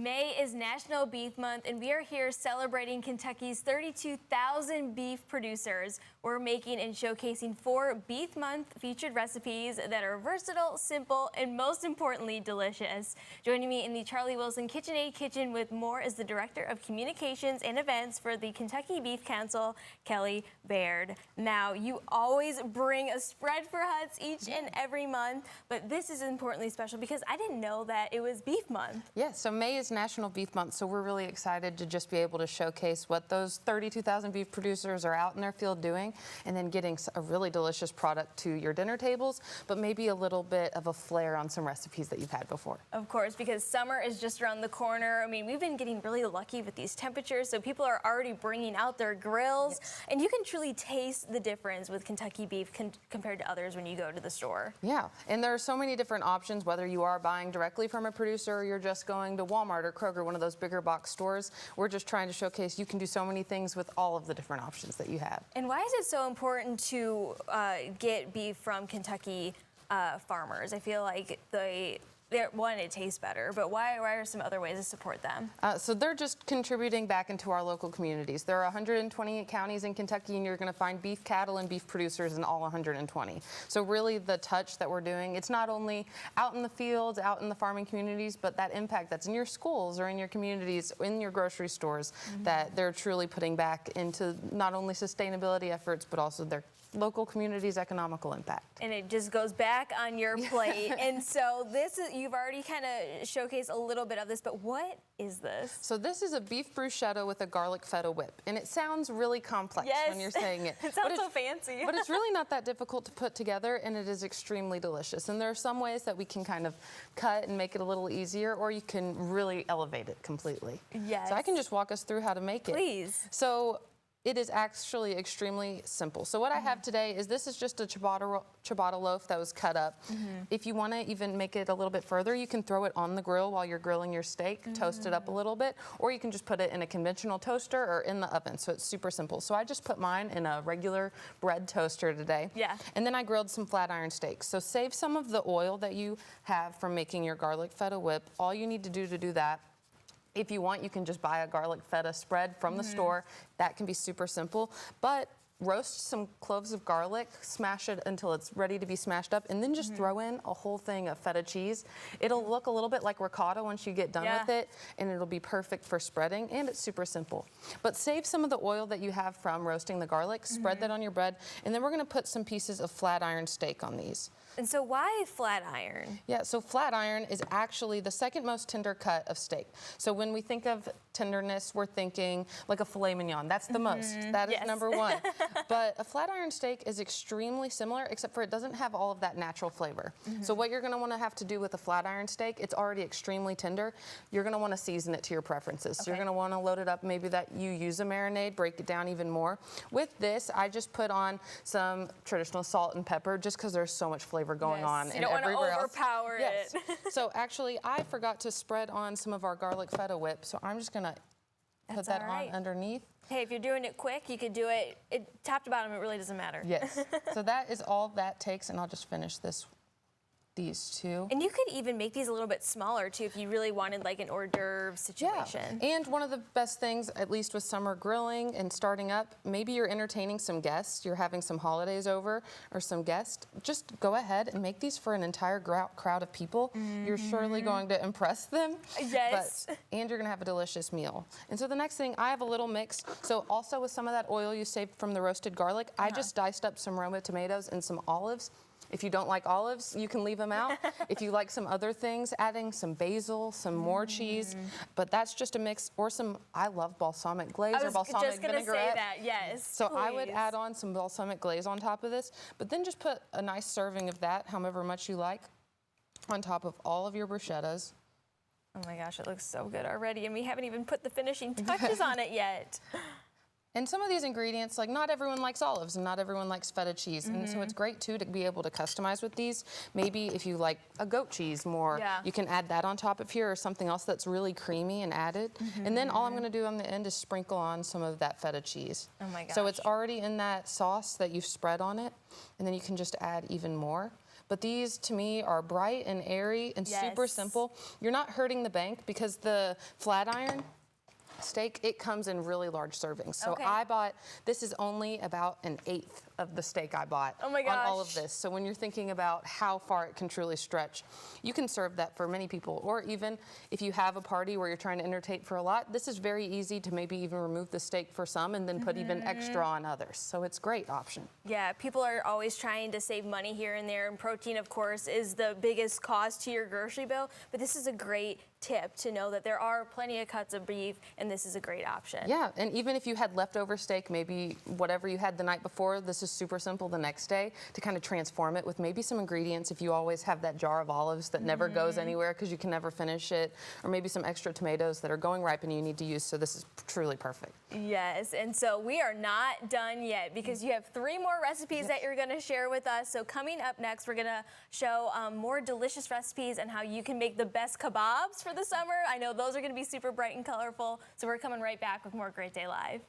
May is National Beef Month, and we are here celebrating Kentucky's 32,000 beef producers. We're making and showcasing 4 Beef Month featured recipes that are versatile, simple, and most importantly, delicious. Joining me in the Charlie Wilson KitchenAid kitchen with more is the Director of Communications and Events for the Kentucky Beef Council, Kelly Baird. Now, you always bring a spread for Huts each and every month, but this is importantly special because I didn't know that it was Beef Month. Yes, so May is National Beef Month, so we're really excited to just be able to showcase what those 32,000 beef producers are out in their field doing, and then getting a really delicious product to your dinner tables, but maybe a little bit of a flair on some recipes that you've had before. Of course, because summer is just around the corner. I mean, we've been getting really lucky with these temperatures, so people are already bringing out their grills, and you can truly taste the difference with Kentucky beef compared to others when you go to the store. Yeah, and there are so many different options, whether you are buying directly from a producer or you're just going to Walmart or Kroger, one of those bigger box stores. We're just trying to showcase you can do so many things with all of the different options that you have. And why is it so important to get beef from Kentucky farmers? I feel like one, it tastes better, but why are some other ways to support them? So they're just contributing back into our local communities. There are 128 counties in Kentucky, and you're going to find beef cattle and beef producers in all 120. So really the touch that we're doing, it's not only out in the fields, out in the farming communities, but that impact that's in your schools or in your communities, in your grocery stores, that they're truly putting back into not only sustainability efforts, but also their local communities' economical impact. And it just goes back on your plate. And so you've already kind of showcased a little bit of this, but what is this? So this is a beef bruschetta with a garlic feta whip. And it sounds really complex when you're saying it. It sounds so fancy. But it's really not that difficult to put together, and it is extremely delicious. And there are some ways that we can kind of cut and make it a little easier, or you can really elevate it completely. Yes. So I can just walk us through how to make it. Please. So it is actually extremely simple. So what I have today is this is just a ciabatta loaf that was cut up. If you want to even make it a little bit further, you can throw it on the grill while you're grilling your steak, toast it up a little bit, or you can just put it in a conventional toaster or in the oven. So it's super simple. So I just put mine in a regular bread toaster today. Yeah. And then I grilled some flat iron steaks. So save some of the oil that you have from making your garlic feta whip. All you need to do that, if you want, you can just buy a garlic feta spread from the store. That can be super simple. But roast some cloves of garlic, smash it until it's ready to be smashed up, and then just throw in a whole thing of feta cheese. It'll look a little bit like ricotta once you get done with it, and it'll be perfect for spreading, and it's super simple. But save some of the oil that you have from roasting the garlic, spread that on your bread, and then we're gonna put some pieces of flat iron steak on these. And so why flat iron? Yeah, so flat iron is actually the second most tender cut of steak. So when we think of tenderness, we're thinking like a filet mignon. That's the most. That is number one. But a flat iron steak is extremely similar, except for it doesn't have all of that natural flavor. So what you're gonna wanna have to do with a flat iron steak, it's already extremely tender. You're gonna wanna season it to your preferences. So you're gonna wanna load it up, maybe that you use a marinade, break it down even more. With this, I just put on some traditional salt and pepper just because there's so much flavor going on. You don't want to overpower it. So actually, I forgot to spread on some of our garlic feta whip, so I'm just gonna put that on underneath. Hey, if you're doing it quick, you could do it top to bottom. It really doesn't matter. Yes. So that is all that takes, and I'll just finish these two. And you could even make these a little bit smaller too if you really wanted like an hors d'oeuvre situation. Yeah. And one of the best things, at least with summer grilling and starting up, maybe you're entertaining some guests, you're having some holidays over or some guests, just go ahead and make these for an entire crowd of people. You're surely going to impress them. Yes. And you're gonna have a delicious meal. And so the next thing, I have a little mix. So also with some of that oil you saved from the roasted garlic, I just diced up some Roma tomatoes and some olives. If you don't like olives, you can leave them out. If you like some other things, adding some basil, some more cheese, but that's just a mix, or I love balsamic glaze or balsamic vinaigrette. I was just going to say that, yes. So I would add on some balsamic glaze on top of this, but then just put a nice serving of that, however much you like, on top of all of your bruschettas. Oh my gosh, it looks so good already, and we haven't even put the finishing touches on it yet. And some of these ingredients, like not everyone likes olives and not everyone likes feta cheese. And so it's great too to be able to customize with these. Maybe if you like a goat cheese more, you can add that on top of here or something else that's really creamy and added. And then all I'm gonna do on the end is sprinkle on some of that feta cheese. Oh my gosh. So it's already in that sauce that you've spread on it. And then you can just add even more. but these to me are bright and airy and super Yes. simple. You're not hurting the bank because the flat iron steak, it comes in really large servings. So Okay. I bought, this is only about an eighth of the steak I bought Oh my on all of gosh. this. So when you're thinking about how far it can truly stretch, you can serve that for many people. Or even if you have a party where you're trying to entertain for a lot, this is very easy to maybe even remove the steak for some and then put even extra on others. So it's a great option. Yeah, people are always trying to save money here and there, and protein, of course, is the biggest cost to your grocery bill. But this is a great tip to know that there are plenty of cuts of beef, and this is a great option. Yeah, and even if you had leftover steak, maybe whatever you had the night before, this is super simple the next day to kind of transform it with maybe some ingredients. If you always have that jar of olives that never goes anywhere because you can never finish it, or maybe some extra tomatoes that are going ripe and you need to use, so this is truly perfect. Yes, and so we are not done yet because you have 3 more recipes that you're going to share with us. So coming up next, we're going to show more delicious recipes and how you can make the best kebabs for the summer. I know those are going to be super bright and colorful. So we're coming right back with more Great Day Live.